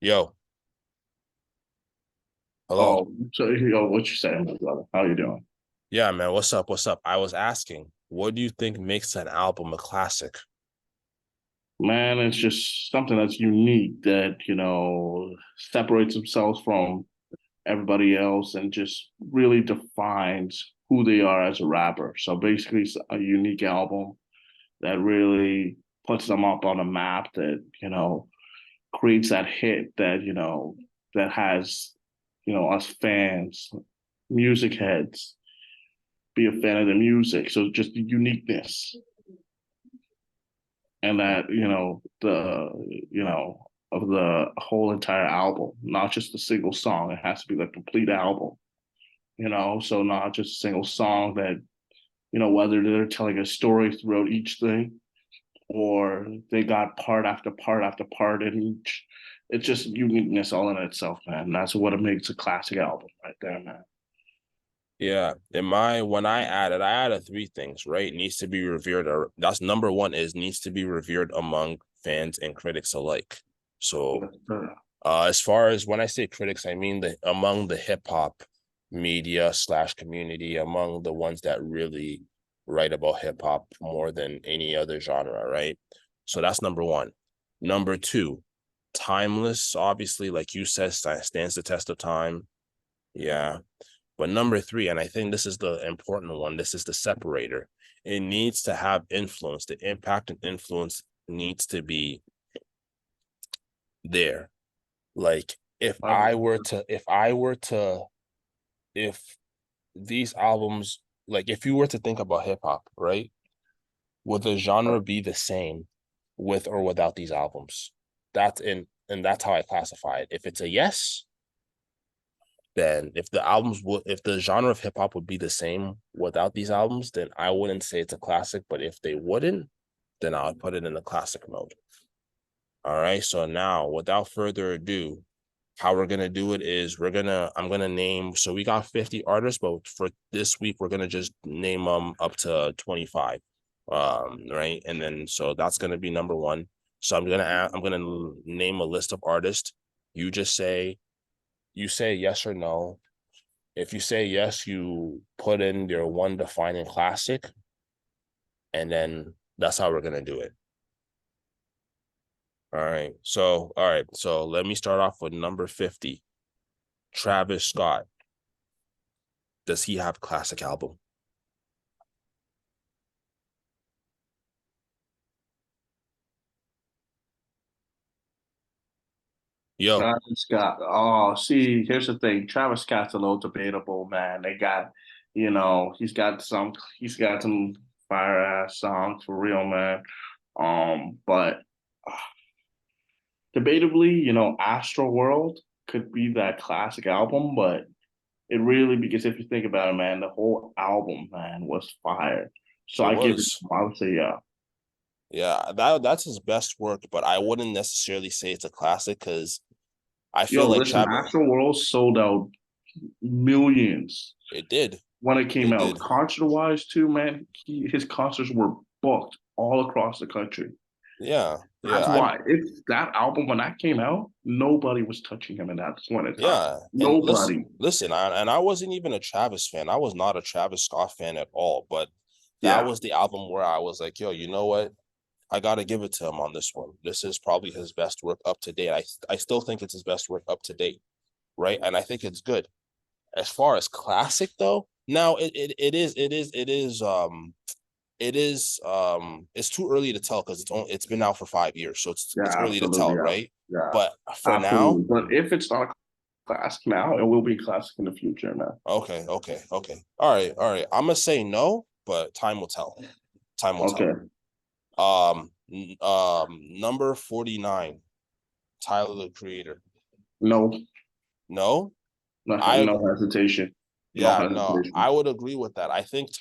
Yo, hello. Oh, so what you saying, my brother? How you doing? Yeah, man, what's up? What's up? I was asking, what do you think makes an album a classic? Man, it's just something that's unique that, separates themselves from everybody else and just really defines who they are as a rapper. So basically, it's a unique album that really puts them up on a map that, creates that hit that, that has, us fans, music heads, be a fan of the music. So just the uniqueness and that of the whole entire album, not just a single song. It has to be the complete album. So not just a single song that whether they're telling a story throughout each thing or they got part after part after part in each. It's just uniqueness all in itself, man. That's what it makes a classic album right there, man. Yeah, when I added three things, right? Needs to be revered, or that's number one is needs to be revered among fans and critics alike. So, as far as when I say critics, I mean the among the hip hop media slash community, among the ones that really write about hip hop more than any other genre, right? So that's number one. Number two, timeless, obviously, like you said, stands the test of time. Yeah. But number three, and I think this is the important one, this is the separator. It needs to have influence. The impact and influence needs to be there. Like if these albums, like if you were to think about hip hop, right? Would the genre be the same with or without these albums? And that's how I classify it. If it's a yes, then if the genre of hip hop would be the same without these albums, then I wouldn't say it's a classic. But if they wouldn't, then I would put it in the classic mode. All right. So now, without further ado, how we're gonna do it is I'm gonna name. So we got 50 artists, but for this week we're gonna just name them up to 25. Right, and then so that's gonna be number one. So I'm gonna name a list of artists. You just say you say yes or no. If you say yes, you put in your one defining classic, and then that's how we're gonna do it. All right. So let me start off with number 50. Travis Scott. Does he have a classic album? Yo, Travis Scott. Oh, see, here's the thing. Travis Scott's a little debatable, man. He's got some fire ass songs for real, man. But debatably, Astro World could be that classic album, but it really because if you think about it, man, the whole album, man, was fire. So it I give it. was. I would say, yeah. Yeah, that's his best work, but I wouldn't necessarily say it's a classic because I Yo, feel like listen, Travis. Astro World sold out millions It did. when it came It out. did. Concert wise, too, man, his concerts were booked all across the country. Yeah. Yeah. That's I'm. why if that album when that came out, nobody was touching him in that point in time. Yeah. And Nobody. and I wasn't even a Travis fan. I was not a Travis Scott fan at all. But that Yeah, was the album where I was like, yo, you know what? I gotta give it to him on this one. This is probably his best work up to date. I still think it's his best work up to date, right? And I think it's good. As far as classic though, now it's too early to tell because it's been out for 5 years, so it's yeah, early to absolutely, tell, yeah, right? yeah, But for now, absolutely. But if it's not a classic now, it will be classic in the future, man. okay. All right. I'm gonna say no, but time will tell. Time will tell. Okay, Number 49, Tyler the Creator. no, No, nothing, I no hesitation, no yeah, no, I hesitation. would agree with that. I think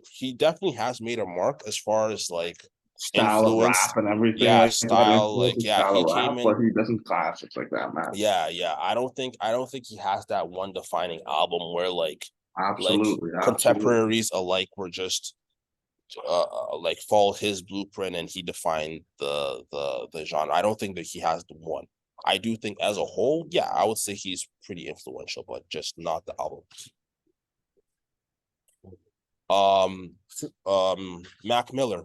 he definitely has made a mark as far as like Style of influence. rap and everything Yeah, like that, style, influence like his yeah, style he of rap, came in. but he doesn't classics like that, man. Yeah. I don't think he has that one defining album where like Absolutely, absolutely. contemporaries alike were just like followed his blueprint and he defined the genre. I don't think that he has the one. I do think as a whole, yeah, I would say he's pretty influential, but just not the albums. Mac Miller.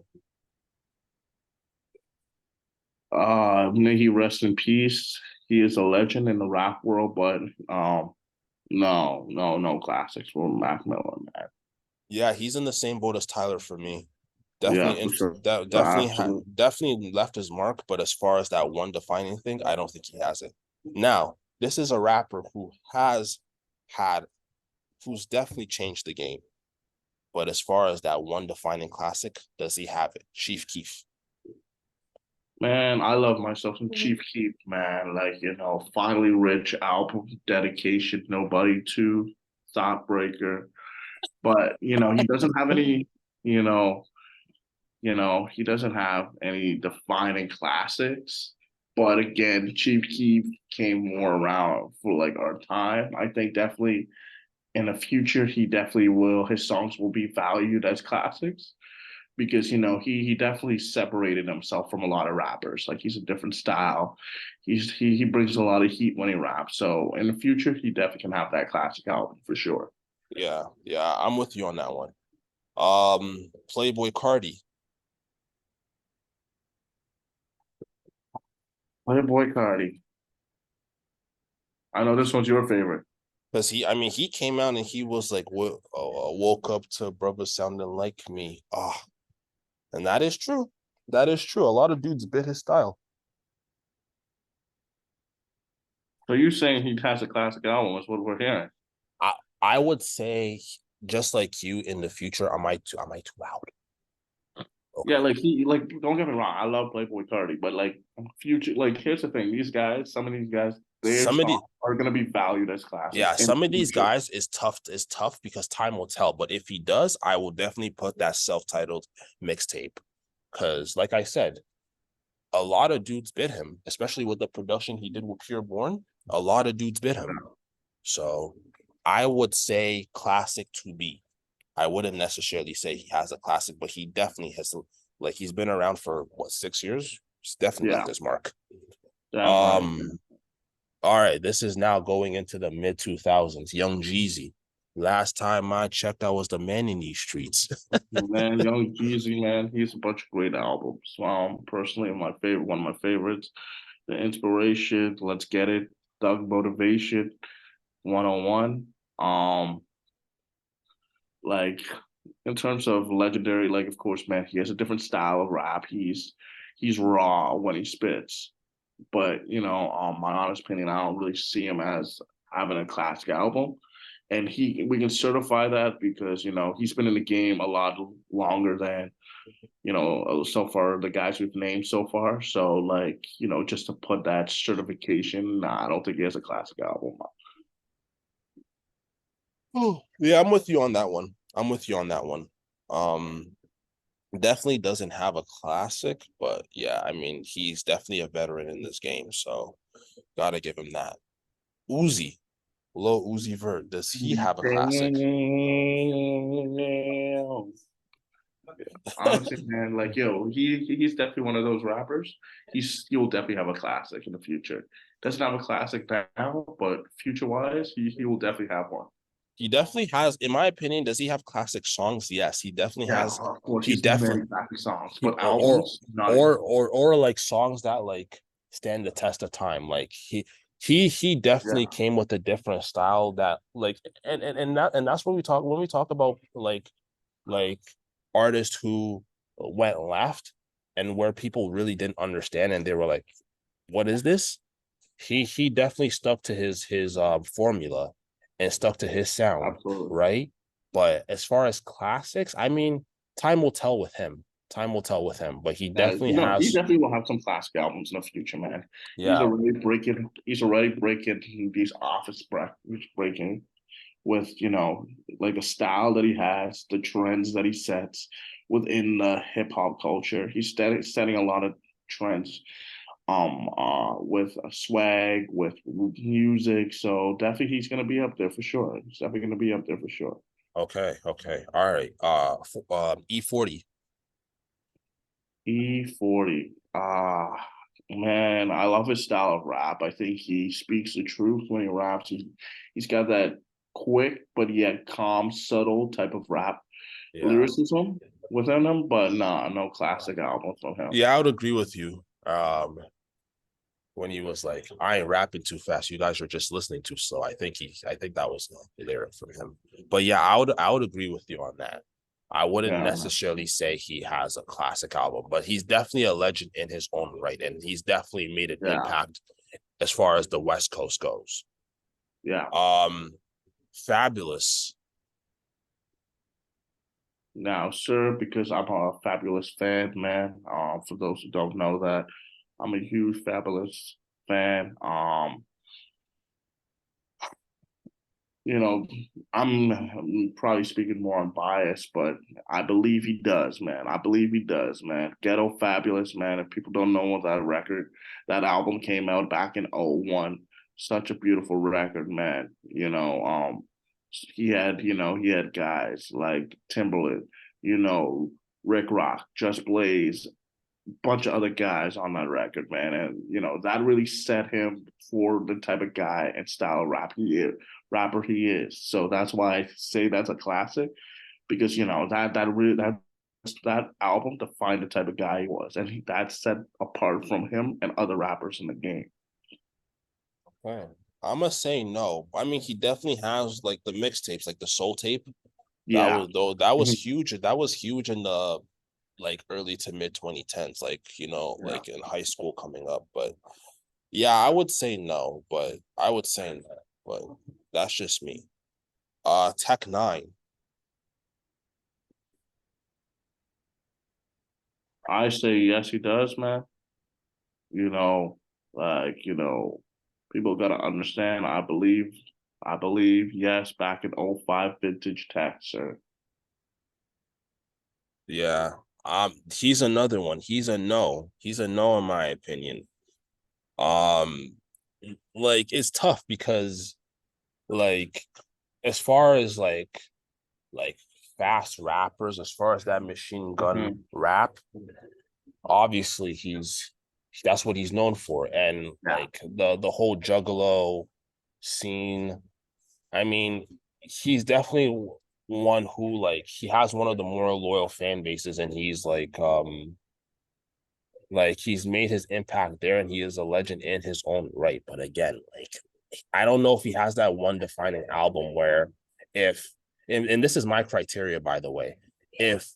May he rest in peace. He is a legend in the rap world, but no classics for Mac Miller, man. Yeah, he's in the same boat as Tyler for me. Yeah, Definitely, for sure. definitely, Absolutely. definitely left his mark. But as far as that one defining thing, I don't think he has it. Now, this is a rapper who has had, who's definitely changed the game. But as far as that one defining classic, does he have it? Chief Keef. Man, I love myself some Chief Keef, man. Like, Finally Rich album, Dedication, Nobody to, Thoughtbreaker. But, he doesn't have any, you know, he doesn't have any defining classics. But again, Chief Keef came more around for like our time. I think definitely in the future he definitely will his songs will be valued as classics because he definitely separated himself from a lot of rappers. Like he's a different style. He brings a lot of heat when he raps. So in the future, he definitely can have that classic album for sure. Yeah, yeah, I'm with you on that one. Playboy Cardi. Playboy Cardi. I know this one's your favorite. Because I mean, he came out and he was like, woke up to brothers sounding like me. Ah, and that is true. That is true. A lot of dudes bit his style. So you saying he has a classic album is what we're hearing. I I would say, just like you, in the future, am I too loud? Yeah, Okay. like don't get me wrong, I love Playboy Cardi, but like future, like here's the thing, these guys, some of these guys, their songs Somebody, are gonna be valued as classics yeah, in the some of these future. guys is tough because time will tell. But if he does, I will definitely put that self-titled mixtape. Because, like I said, a lot of dudes bid him, especially with the production he did with Pure Born. A lot of dudes bid him. So I would say classic to be. I wouldn't necessarily say he has a classic, but he definitely has. Like he's been around for what, 6 years. He's definitely Yeah, left his mark. definitely. Um. All right, this is now going into the mid 2000s. Young Jeezy. Last time I checked, I was the man in these streets. Man, Young Jeezy, man, he's a bunch of great albums. Personally, one of my favorites, The Inspiration, Let's Get It, Thug Motivation, 101. Like in terms of legendary, like of course, man, he has a different style of rap. He's raw when he spits, but my honest opinion, I don't really see him as having a classic album. And we can certify that because he's been in the game a lot longer than so far the guys we've named so far. So like just to put that certification, nah, I don't think he has a classic album. Yeah, I'm with you on that one. I'm with you on that one. Um, Definitely doesn't have a classic, but yeah, I mean, he's definitely a veteran in this game, so gotta give him that. Uzi, Lil Uzi Vert, does he have a classic? Damn. Honestly, man, like he's definitely one of those rappers. He'll definitely have a classic in the future. Doesn't have a classic now, but future wise, he will definitely have one. He definitely has, in my opinion, does he have classic songs? Yes, he definitely Yeah, has. of course, He he's many definitely classic songs, he but albums, not even close. or like songs that like stand the test of time. Like he definitely Yeah, came with a different style that like and that's what we talk when we talk about like artists who went left and where people really didn't understand and they were like, what is this? He definitely stuck to his formula and stuck to his sound, absolutely. right? But as far as classics, I mean, time will tell with him. Time will tell with him, but he definitely No, he has, definitely will have some classic albums in the future, man. He's yeah. already breaking. He's already breaking these office brackets, breaking with like the style that he has, the trends that he sets within the hip hop culture. He's setting a lot of trends with swag, with music. So definitely he's gonna be up there for sure. He's definitely gonna be up there for sure. Okay, okay. All right. E40. E40. Man, I love his style of rap. I think he speaks the truth when he raps. He's got that quick but yet calm, subtle type of rap Yeah. lyricism within him. But nah, no classic album from him. Yeah, I would agree with you. When he was like, I ain't rapping too fast, you guys are just listening too slow. I think that was the lyric from him. But yeah, I would agree with you on that. I wouldn't Yeah, necessarily say he has a classic album, but he's definitely a legend in his own right, and he's definitely made an yeah, impact as far as the West Coast goes. yeah. Fabulous. Now, sir, because I'm a Fabulous fan, man. For those who don't know that, I'm a huge Fabulous fan. You know, I'm probably speaking more unbiased, but I believe he does, man. I believe he does, man. Ghetto Fabulous, man. If people don't know what that record, that album came out back in '01. Such a beautiful record, man. He had guys like Timberland, you know, Rick Rock, Just Blaze, bunch of other guys on that record, man. And that really set him for the type of guy and style of rapper he is. So that's why I say that's a classic, because that album defined the type of guy he was, and that set apart from him and other rappers in the game. Man, I'm gonna say no. I mean, he definitely has like the mixtapes, like the Soul Tape. Yeah. That was Mhm. huge. That was huge in the like early to mid 2010s, like Yeah. like in high school coming up. But yeah, I would say no, but I would say no, but that's just me. Tech Nine. I say yes, he does, man. You know, people gotta understand. I believe, yes, back in '05 vintage tech, sir. Yeah. He's another one. He's a no. He's a no in my opinion. Um, like it's tough because like as far as like fast rappers, as far as that machine gun Mhm. rap, obviously that's what he's known for. And Yeah. like the whole juggalo scene, I mean, he's definitely one who like he has one of the more loyal fan bases, and he's like he's made his impact there, and he is a legend in his own right. But again, like I don't know if he has that one defining album where if and this is my criteria, by the way, if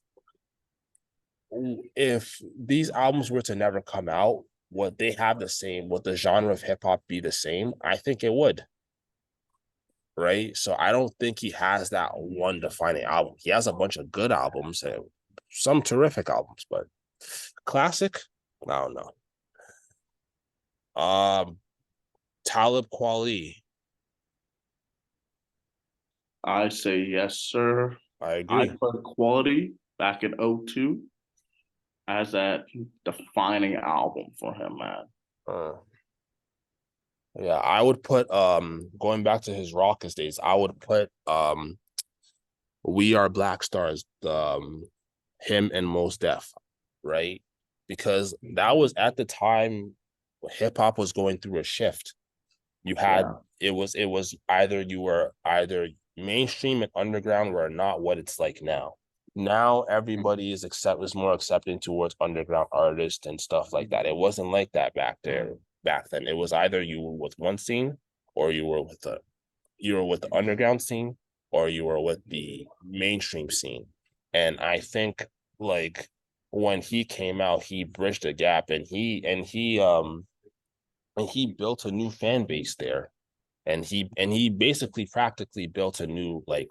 if these albums were to never come out, would they have the same, would the genre of hip hop be the same? I think it would, right? So I don't think he has that one defining album. He has a bunch of good albums and some terrific albums, but classic, I don't know. Um, Talib Kweli, I say yes, sir. I I agree. put Quality back in '02 as that defining album for him, man. Uh, yeah, I would put going back to his Raucous days, I would put We Are Black Stars, him and Mos Def, right? Because that was at the time hip hop was going through a shift. You had Yeah. it was either you were either mainstream and underground were not what it's like now. Now everybody is more accepting towards underground artists and stuff like that. It wasn't like that back then. It was either you were with one scene or you were with the underground scene or you were with the mainstream scene. And I think like when he came out, he bridged the gap and he built a new fan base there. And he basically practically built a new like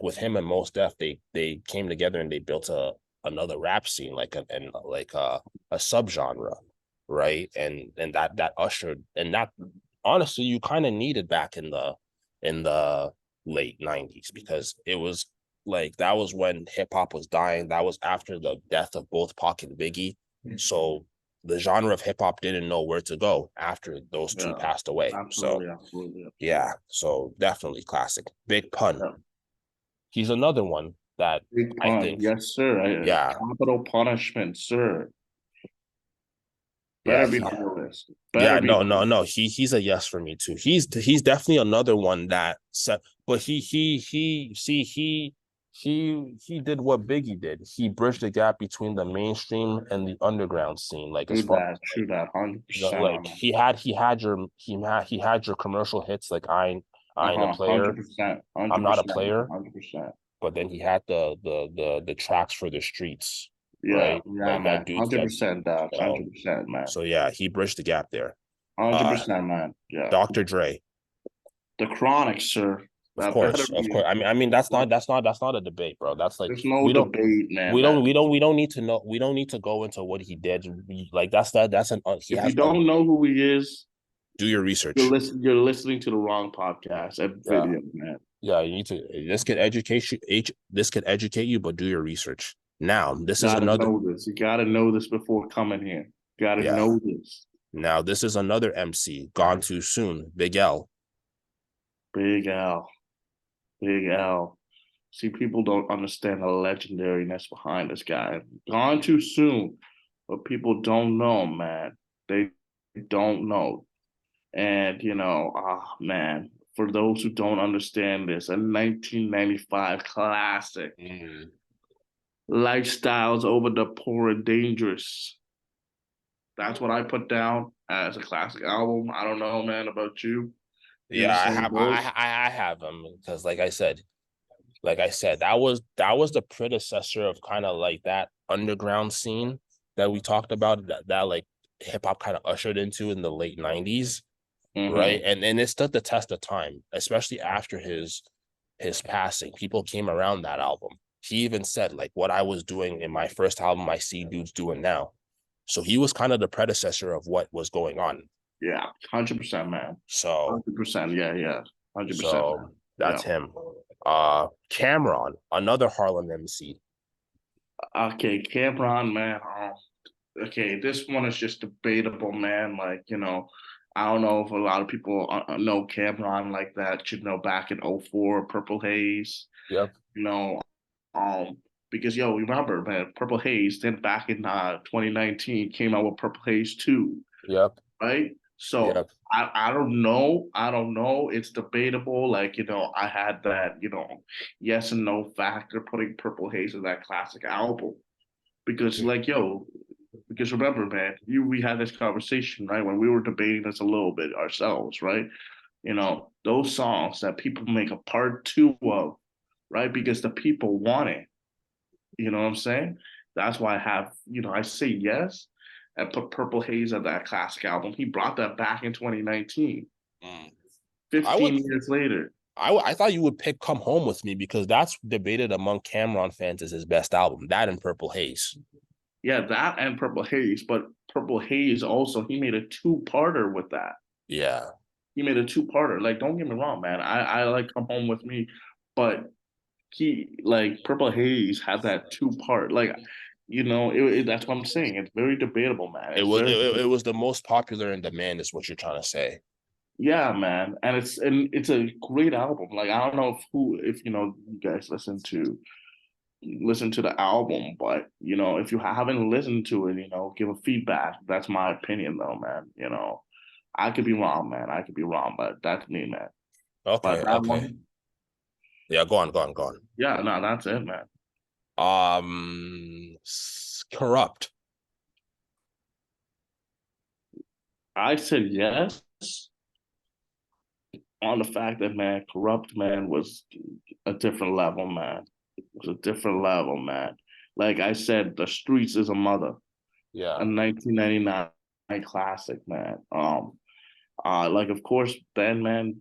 with him and Mos Def, they came together and they built another rap scene like a subgenre, right? And that ushered and that honestly you kind of needed back in the late 90s because it was like that was when hip hop was dying. That was after the death of both Pac and Biggie. So the genre of hip hop didn't know where to go after those two Yeah. passed away. So Absolutely, absolutely, yeah, absolutely. so definitely classic. Big Pun. Yeah. He's another one that Big I pun. think, Yes, sir. yeah, Capital punishment, sir. Better Yeah, be on the list. yeah, Better be no, on no, the no. list. He's a yes for me too. He's definitely another one that set, but he did what Biggie did. He bridged the gap between the mainstream and the underground scene. Like as far True that, like 100% on he had your commercial hits like that. I ain't a Hundred player. percent, I'm hundred not a percent, player. 100%. But then he had the tracks for the streets, Yeah, right? yeah, Like man, that dude's hundred got percent, dog, um 100%, man, so yeah, he bridged the gap there. 100%, Uh man. Yeah, Dr. Dre, the Chronic, sir. of That better course, of be. course. I mean that's not a debate, bro. That's like There's no we don't debate, man. That we don't need to know, we don't need to go into what he did. Like that's an he if you has don't know who he is, do your research. you're listening to the wrong podcast and Yeah. video, man. Yeah, you need to this could educate you, but do your research. Now, this is Gotta another know this. You gotta know this before coming here. Gotta yeah. know this. Now, this is another MC gone too soon. Big L. Big Al. Big Al. See, people don't understand the legendariness behind this guy. Gone too soon, but people don't know, man. They don't know. And, man, for those who don't understand this, a 1995 classic, Mm. Lifestyles Over the Poor and Dangerous. That's what I put down as a classic album. I don't know, man, about you. You in Yeah, the same boat? I have them because like I said, that was the predecessor of kind of like that underground scene that we talked about that like hip hop kind of ushered into in the late 90s, right? Mm-hmm. And it stood the test of time, especially after his passing. People came around that album. He even said like what I was doing in my first album, I see dudes doing now. So he was kind of the predecessor of what was going on. Yeah, 100%, man. So 100%. Yeah, yeah. 100%, man. that's Yeah. him. Cameron, another Harlem MC. Okay, Cameron, man. Okay, this one is just debatable, man. Like, I don't know if a lot of people know Cameron like that, back in '04, Purple Haze, Yep. you know, um, because remember, man, Purple Haze, then back in 2019 came out with Purple Haze 2, Yep. right? So Yep. I don't know. I don't know. It's debatable. Like, I had that, yes and no factor putting Purple Haze in that classic album. Because like, because remember, man, we had this conversation, right? When we were debating this a little bit ourselves, right? Those songs that people make a part two of, right? Because the people want it. You know what I'm saying? That's why I say yes and put Purple Haze at that classic album. He brought that back in 2019, Mm. I would 15 years later. I thought you would pick Come Home With Me because that's debated among Cameron fans as his best album. That and Purple Haze. Yeah, that and Purple Haze, but Purple Haze also, he made a two-parter with that. Yeah. He made a two-parter. Like, don't get me wrong, man. I like Come Home With Me, but he like Purple Haze had that two-part. Like, that's what I'm saying. It's very debatable, man. It was the most popular in demand, is what you're trying to say. Yeah, man, and it's a great album. Like, I don't know if you guys listen to the album, but if you haven't listened to it, give a feedback. That's my opinion, though, man. I could be wrong, man. I could be wrong, but that's me, man. But Okay, that okay. one, Yeah, go on, go on, go on. yeah, no, that's it, man. Corrupt. I said yes on the fact that, man, Corrupt, man, was a different level, man. It was a different level, man. Like I said, The Streets is a Mother, Yeah. a 1999 classic, man. Like, of course, then, man,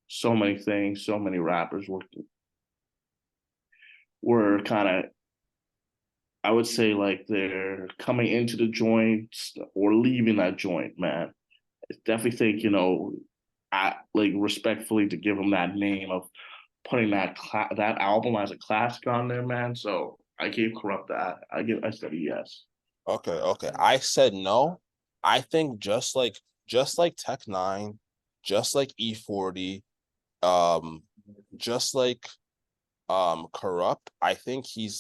so many things, so many rappers were kind of, I would say, like, they're coming into the joint or leaving that joint, man. I definitely think, I like respectfully to give them that name of putting that album as a classic on there, man. So I gave Corrupt that. I said yes. Okay, okay. I said no. I think just like Tech Nine, just like E40, um, just like Corrupt. I think he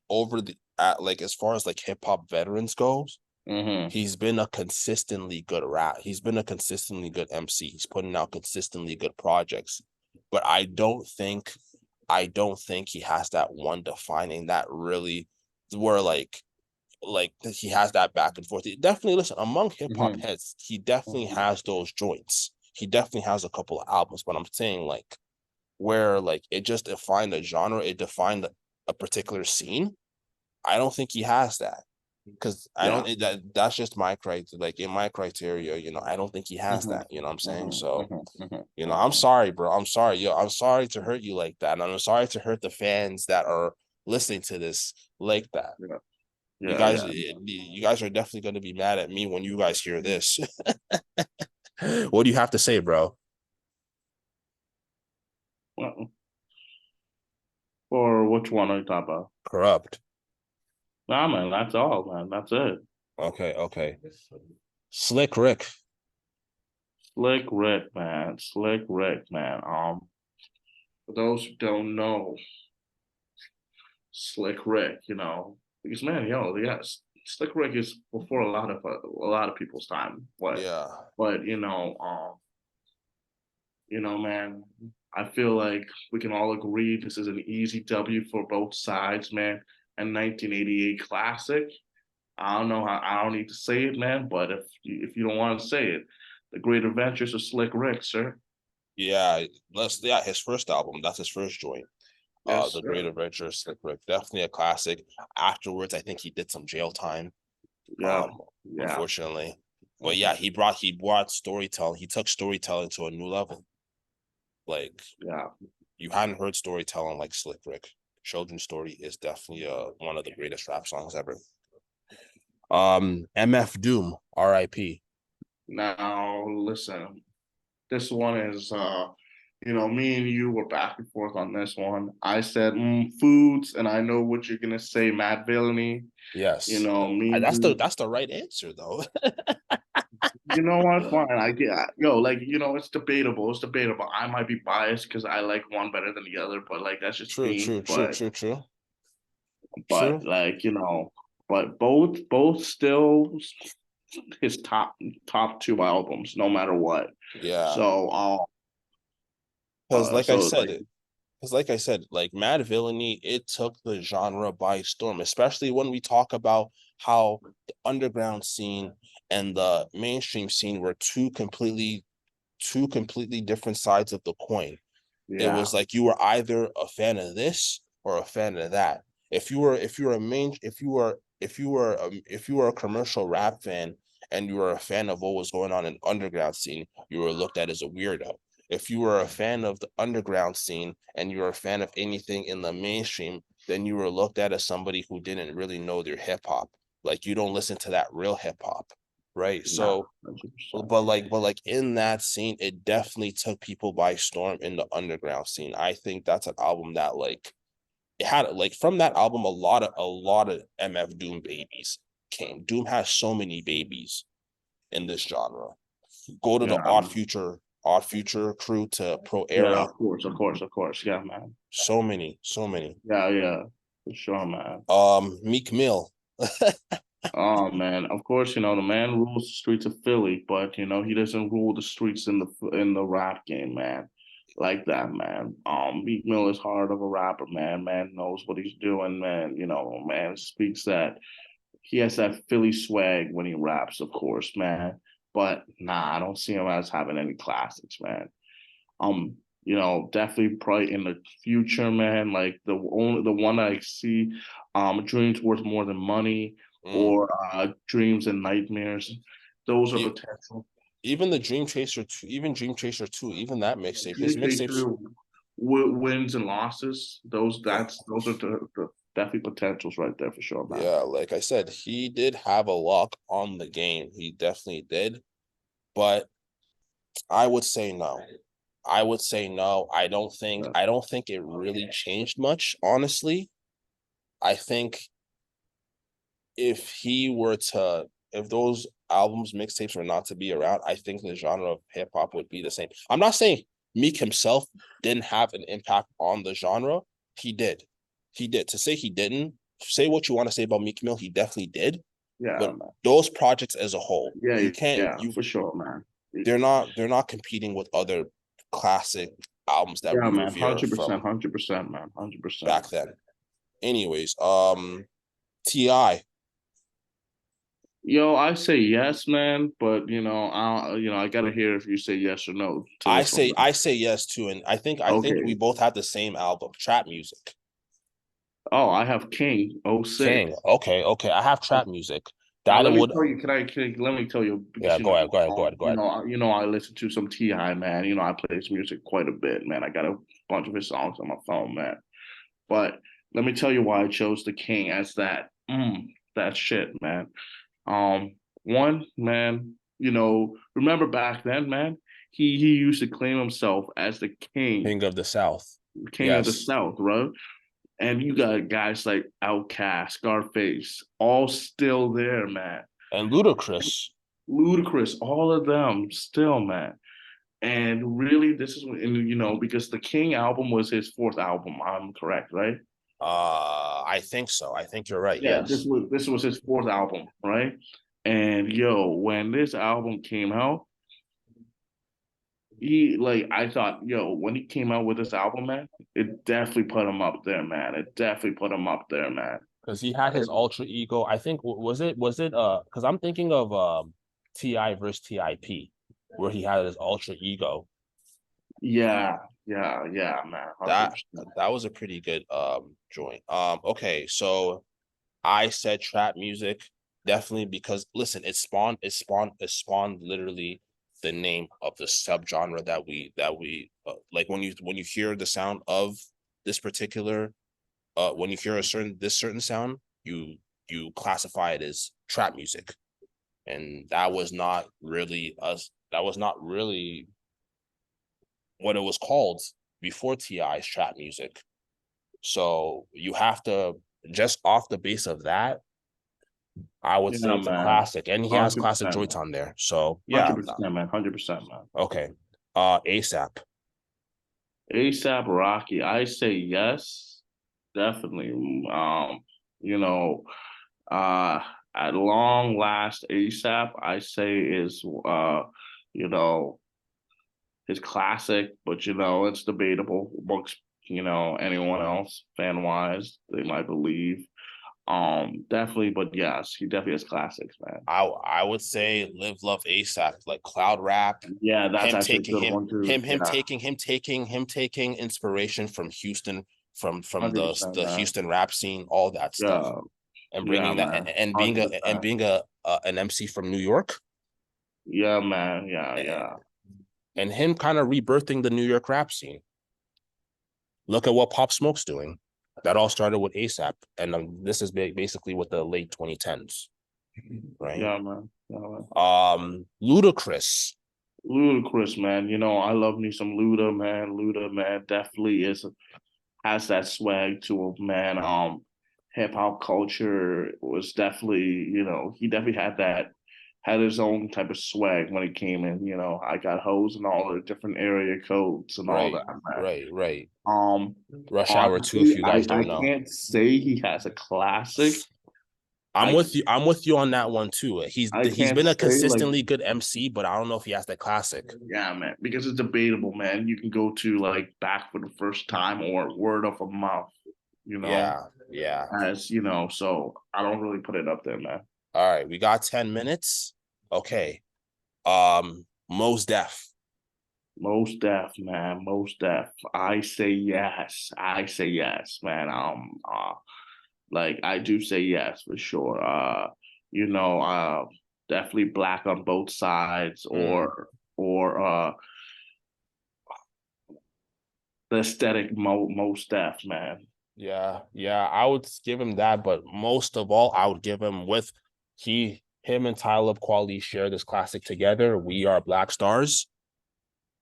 over the at like as far as like hip hop veterans goes. Mm-hmm. He's been a consistently good rap. He's been a consistently good MC. He's putting out consistently good projects. But I don't think he has that one defining that really where like he has that back and forth. Definitely listen, among hip hop Mm-hmm. heads, he definitely has those joints. He definitely has a couple of albums, but I'm saying like where like it just defined a genre, it defined a particular scene. I don't think he has that because I Yeah. don't that's just my criteria. Like in my criteria, I don't think he has Mm-hmm. that. You know what I'm saying? Mm-hmm. So, Mm-hmm. I'm Mm-hmm. sorry, bro. I'm sorry, yo. I'm sorry to hurt you like that, and I'm sorry to hurt the fans that are listening to this like that. Yeah. You Yeah. guys, Yeah. you guys are definitely going to be mad at me when you guys hear this. What do you have to say, bro? Well, or which one are you talking about? Corrupt. Nah, man, that's all, man. That's it. Okay, okay. Slick Rick. Slick Rick, man. Slick Rick, man. For those who don't know, Slick Rick, because man, yes, Slick Rick is before a lot of people's time. But Yeah. but man, I feel like we can all agree this is an easy W for both sides, man. A 1988 classic. I don't know how I don't need to say it, man, but if you don't want to say it, The Great Adventures of Slick Rick, sir. Yeah. His first album. That's his first joint. Yes, The Great sir. Adventure, Slick Rick. Definitely a classic. Afterwards, I think he did some jail time. Yeah, Um, yeah. Unfortunately. But yeah, Mhm. he brought storytelling. He took storytelling to a new level. Like Yeah. you hadn't heard storytelling like Slick Rick. Children's Story is definitely one of the greatest rap songs ever. MF Doom, R.I.P. Now, listen, this one is, me and you were back and forth on this one. I said foods, and I know what you're gonna say, Matt Villainy. Yes. Me and That's the you. that's the right answer though. You know what? Fine. I get yo, like, it's debatable. It's debatable. I might be biased because I like one better than the other, but like that's just True, me. true, true, But true, true. but True. like, but both still his top two albums, no matter what. Yeah. So Because like I so said, like like Mad Villainy, it took the genre by storm, especially when we talk about how the underground scene and the mainstream scene were two completely different sides of the coin. It yeah, was like you were either a fan of this or a fan of that. If you were a commercial rap fan and you were a fan of what was going on in underground scene, you were looked at as a weirdo. If you were a fan of the underground scene and you were a fan of anything in the mainstream, then you were looked at as somebody who didn't really know their hip hop. Like you don't listen to that real hip hop, right? yeah, So 100%. but like in that scene, it definitely took people by storm in the underground scene. I think that's an album that like it had like from that album a lot of MF Doom babies came. Doom has so many babies in this genre. Go to the Yeah, Odd Future crew to Pro yeah, Era. of course, yeah, man. So many, so many. Yeah, yeah, for sure, man. Meek Mill. Oh man, of course, the man rules the streets of Philly, but he doesn't rule the streets in the rap game, man. Like that, man. Meek Mill is hard of a rapper, man. Man knows what he's doing, man. Man speaks that he has that Philly swag when he raps, of course, man. But nah, I don't see him as having any classics, man. Definitely probably in the future, man. Like the one I see, Dreams Worth More Than Money Mm. or Dreams and Nightmares. Those are E- potential. Even the Dream Chaser 2, even Dream Chaser 2, even that mixtape. His Dream mixtapes, Chaser wins and losses. yeah. Those are the definitely potentials right there for sure, man. Yeah, like I said, he did have a lock on the game. He definitely did. But I would say no. I would say no. Yeah. I don't think it really changed much, honestly. I think if those albums, mixtapes were not to be around, I think the genre of hip hop would be the same. I'm not saying Meek himself didn't have an impact on the genre. He did. He did. To say he didn't, say what you want to say about Meek Mill, he definitely did. Yeah, but man. those projects as a whole, Yeah, you can't yeah, you for sure, man. they're not competing with other classic albums that Yeah, we man. revere from 100%, man. 100%. back then. Anyways, Ti, Yo, I say yes, man, but I gotta hear if you say yes or no to I this one, say man. I say yes too, and I think we Okay. both had the same album, Trap Music. Oh, I have King '06. King. Okay, okay. I have Trap Music. Now That let me would tell you. Let me tell you because yeah. Go ahead. Go ahead. Go ahead. Go ahead. I listen to some Ti, man. I play his music quite a bit, man. I got a bunch of his songs on my phone, man. But let me tell you why I chose the King as that shit, man. One man, remember back then, man, he used to claim himself as the King of the South. king of the Yes, South, right? And you got guys like Outkast, Scarface, all still there, man. and Ludacris. Ludacris, all of them still, man. And really, this is because the King album was his fourth album. I'm correct, right? I think so. I think you're right. Yeah, Yes. this was his fourth album, right? And yo, when this album came out, I thought, yo, when he came out with this album, man, it definitely put him up there, man. It definitely put him up there, man. Because he had his alter ego. I think was it because I'm thinking of Ti versus Tip, where he had his alter ego. Yeah, yeah, yeah, man, That 100%. that was a pretty good joint. Okay, so I said trap music definitely because listen, it spawned literally the name of the subgenre that we like when you hear the sound of this particular when you hear certain sound, you classify it as trap music. And that was not really what it was called before Ti's trap music. So you have to just off the base of that, I would say Yeah, it's a man, classic, and he has classic 100%, joints on there. So yeah, 100%, man, 100%, man. okay. ASAP. ASAP Rocky, I say yes, definitely. You know, uh, at long last, ASAP, I say is you know, his classic, but it's debatable amongst anyone else fan wise. They might believe. Definitely, but yes, he definitely has classics, man. I would say Live Love ASAP, like Cloud Rap, Yeah, that's him actually a taking good one too. Yeah, him taking inspiration from Houston, from 100%, the man. Houston rap scene, all that stuff, Yeah, and yeah, bringing that man. and being a 100%. an MC from New York, Yeah, man. Yeah, and yeah. him kind of rebirthing the New York rap scene. Look at what Pop Smoke's doing. That all started with ASAP, and this is basically with the late 2010s, right? Yeah, man. Yeah, man. Ludacris. Ludacris, man. I love me some Luda, man. Luda, man, definitely has that swag to him, man. Hip hop culture was definitely, he definitely had his own type of swag when it came in. I got hoes and all the different area codes and all Right, that, man. right. Um, Rush Hour 2, if Honestly, you I guys I don't know. can't say he has a classic. I I'm with you on that one too. I He's can't been a say like, consistently good MC, but I don't know if he has the classic. yeah, man, because it's debatable, man. You can go to like Back for the First Time or Word of a Mouth, you know, Yeah, yeah. so I don't really put it up there, man. All right, we got 10 minutes. Okay. Mos Def. Most deaf, man. Most deaf. I say yes. I say yes, man. Like I do say yes for sure. You know, uh, Definitely black on both sides, Mm, or the aesthetic most deaf, man. yeah. I would give him that, but most of all, I would give him with him and Talib Kweli share this classic together. We Are Black Stars.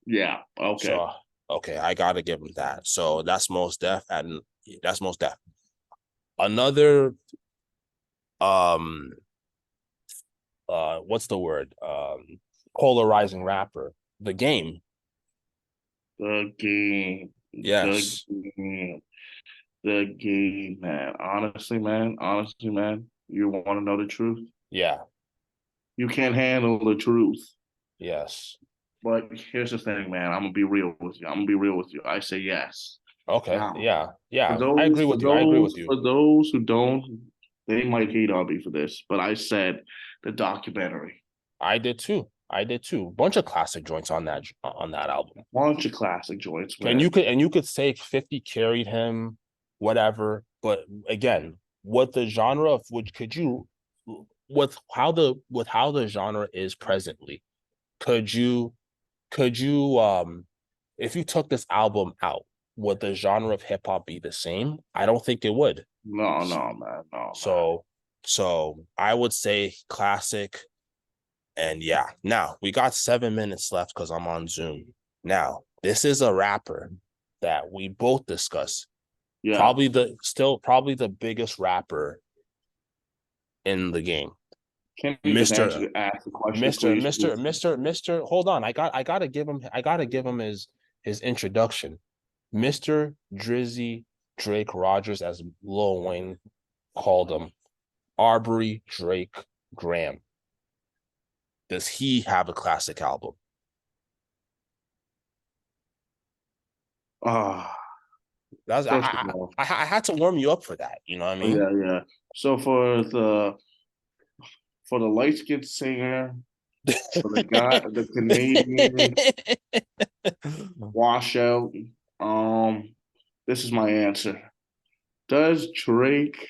Yeah. Okay. So okay, I gotta give him that. So that's Most Def, and that's Most Def. Another um what's the word? Polarizing rapper. The Game. The game. The Yes. game. The game, man. Honestly, man. You want to know the truth? Yeah. You can't handle the truth. Yes. But here's the thing, man. I'm gonna be real with you. I'm gonna be real with you. I say yes. Okay. Now, Yeah. for Yeah. I those, agree for with you. I agree with those, you. for those who don't, they might hate on me for this, but I said the documentary. I did too. I did too. Bunch of classic joints on that album. Bunch of classic joints, And man. you could say 50 carried him, whatever. But again, what the genre of which could you with how the genre is presently, could you if you took this album out, would the genre of hip hop be the same? I don't think it would. No, no, man, no, man. So I would say classic. And yeah, now we got 7 minutes left because I'm on Zoom. Now, this is a rapper that we both discuss. Yeah. Probably the biggest rapper in the game. Can you just Mr. ask the question, please? Please? Mr. Hold on. I gotta give him his introduction. Mr. Drizzy Drake Rogers, as Lil Wayne called him, Arbery Drake Graham. Does he have a classic album? Ah, That's first of all, I had to warm you up for that. You know what I mean? yeah, yeah. So for the light skinned singer, for the guy, the Canadian washout, um, this is my answer. Does Drake,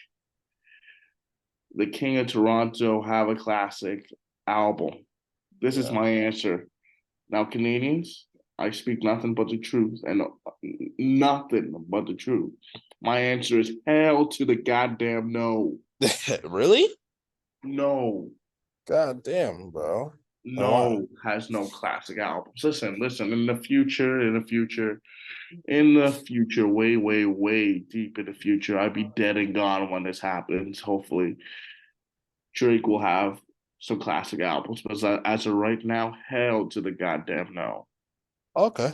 the King of Toronto, have a classic album? This is Yeah. my answer. Now, Canadians, I speak nothing but the truth and nothing but the truth. My answer is hell to the goddamn no. Really? No, God damn, bro. And why? no has no classic albums. Listen, in the future, way, way, way deep in the future, I'd be dead and gone when this happens. Hopefully, Drake will have some classic albums, but as of right now, hell to the goddamn no. Okay.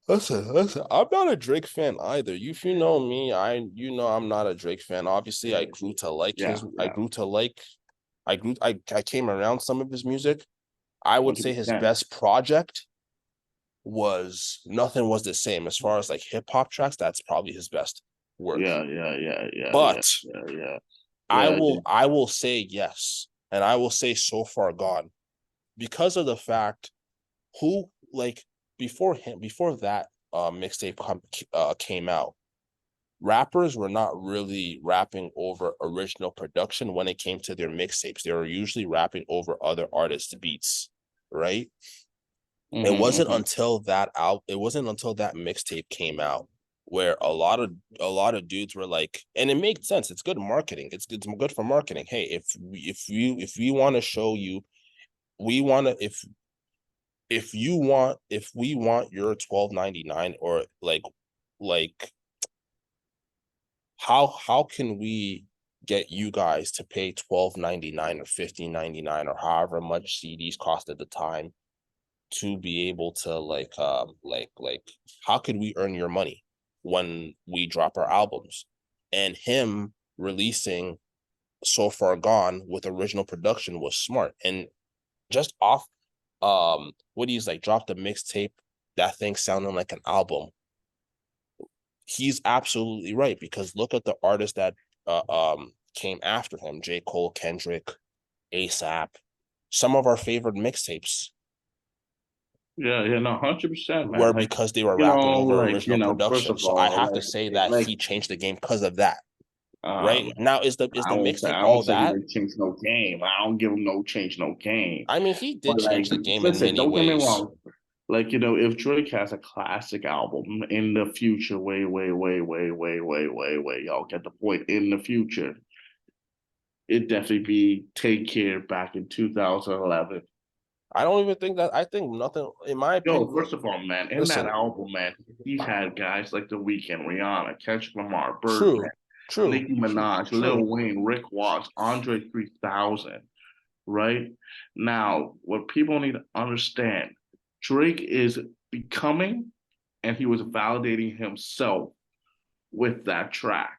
Listen. I'm not a Drake fan either. If you know me, you know I'm not a Drake fan. Obviously, Yeah, I yeah, grew to like I came around some of his music. I would say his 100%. best project was Nothing Was the Same. As far as like hip hop tracks, that's probably his best work. Yeah, yeah, yeah, yeah, yeah, But yeah, yeah, yeah, yeah. I will say yes, and I will say So Far Gone because of the fact who like before that mixtape came out, rappers were not really rapping over original production when it came to their mixtapes. They were usually rapping over other artists' beats, right? Mm-hmm. It wasn't until that mixtape came out where a lot of dudes were like, and it made sense. It's good marketing. It's good for marketing. Hey, if we want to show you, we want to if we want your 12.99 or like how can we get you guys to pay 12.99 or 15.99 or however much CDs cost at the time to be able to how could we earn your money when we drop our albums? And him releasing So Far Gone with original production was smart. And just off what he's like dropped a mixtape, that thing sounding like an album. He's absolutely right because look at the artists that came after him: J. Cole, Kendrick, ASAP. Some of our favorite mixtapes Yeah, yeah, no, 100%, man. were because they were You rapping know, over like, original first production. of So I all, have to say that like, he changed the game because of that. um, Right now, is I the won't say, mixtape I won't all say he that? didn't change no game. I don't give him no change, no game. I mean, he did But change like, the game in listen, many don't get me ways. wrong. Like, if Drake has a classic album in the future, way, way, way, way, way, way, way, way, y'all get the point. In the future, it definitely be Take Care back in 2011. I don't even think that. I think nothing. In my Yo, opinion, first of all, man, in that listen. album, man, he had guys like The Weeknd, Rihanna, Kendrick Lamar, Birdman, True, true, Nicki Minaj, Lil true. Wayne, Rick Ross, Andre 3000, right? Now, what people need to understand, Drake is becoming and he was validating himself with that track.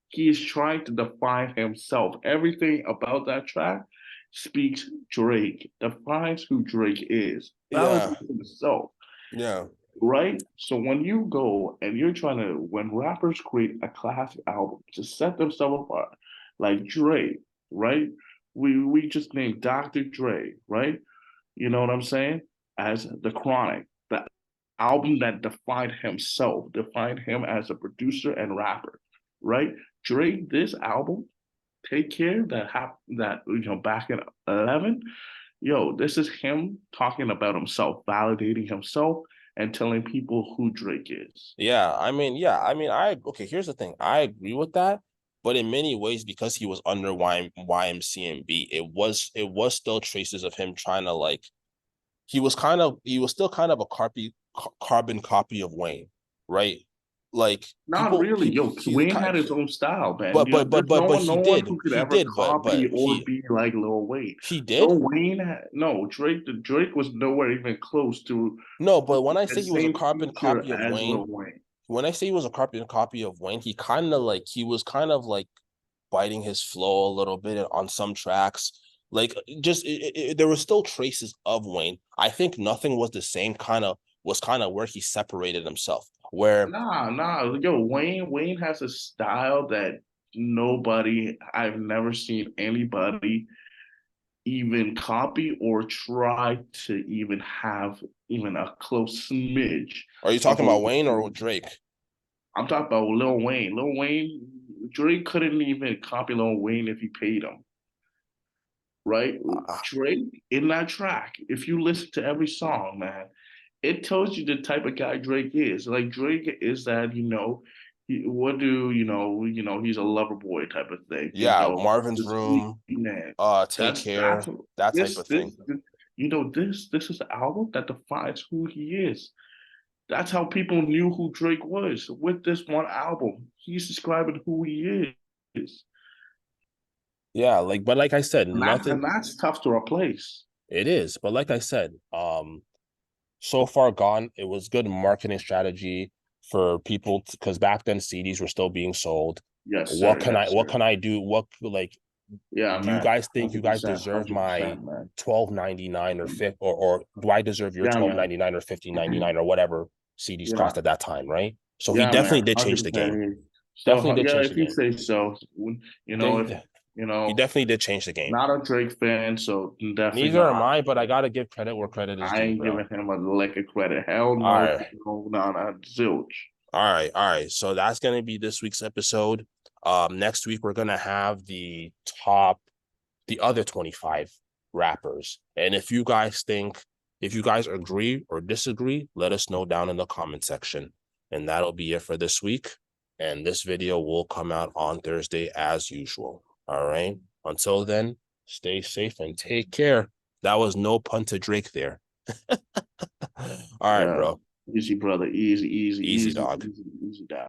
He is trying to define himself. Everything about that track speaks Drake, defines who Drake is, Yeah. validates himself, Yeah. right? So when you go and you're trying to, when rappers create a classic album to set themselves apart, like Dre, right? We just named Dr. Dre, right? You know what I'm saying? As the Chronic, the album that defined himself, defined him as a producer and rapper, right? Dre, this album, Take Care, that back in 11, yo, this is him talking about himself, validating himself, and telling people who Drake is. Okay, here's the thing. I agree with that, but in many ways, because he was under YMCMB, it was still traces of him trying to like he was still kind of a carbon copy of Wayne, right? Like Not really, yo. he's a Wayne had his own style, man. but You know, but but there's but but no he one did who could ever but copy or be like Lil Wayne. he did. Lil Wayne, no Drake was nowhere even close to No, but when I the say he was a same carbon feature copy of as Wayne, Lil Wayne. when I say he was a carbon copy of Wayne, he was kind of like biting his flow a little bit on some tracks. Like there were still traces of Wayne. I think nothing was the same. Was kind of where he separated himself. Where Nah, yo, Wayne has a style that I've never seen anybody even copy or try to even have even a close smidge are you of talking a. about Wayne or Drake? I'm talking about Lil Wayne. Lil Wayne, Drake couldn't even copy Lil Wayne if he paid him, right? Uh, Drake in that track, if you listen to every song, man, it tells you the type of guy Drake is. Like Drake is that, he's a lover boy type of thing. yeah, Marvin's The sweet Room, man. Take That's Care, that type this of this thing. this is the album that defines who he is. That's how people knew who Drake was with this one album. He's describing who he is. Yeah, but like I said, And that nothing. and that's tough to replace. It is, but like I said, so far gone. It was good marketing strategy for people because back then CDs were still being sold. Yes, sir. Yes, What sir. can I do? What like Yeah, do you man. guys think you guys 100%. deserve my 100%, man. 12.99 or fifth or do I deserve your Yeah, man. 12.99 or 15.99 or whatever CDs Yeah. cost at that time, right? So he Yeah, definitely man. did change the game. 100%. Definitely So did yeah, change the if you game. say so, you know, if They, you he know, definitely did change the game. not a Drake fan, so definitely Neither am not. I, but I gotta give credit where credit is I due, ain't bro. giving him a lick of credit. Hell All no, right. no, no, not zilch. All right. So that's gonna be this week's episode. Next week we're gonna have the other 25 rappers. And if you guys agree or disagree, let us know down in the comment section. And that'll be it for this week. And this video will come out on Thursday as usual. All right. Until then, stay safe and take care. That was no pun to Drake there. All right, Yeah, bro. easy, brother. Easy, easy, Easy easy, dog. easy, easy, dog.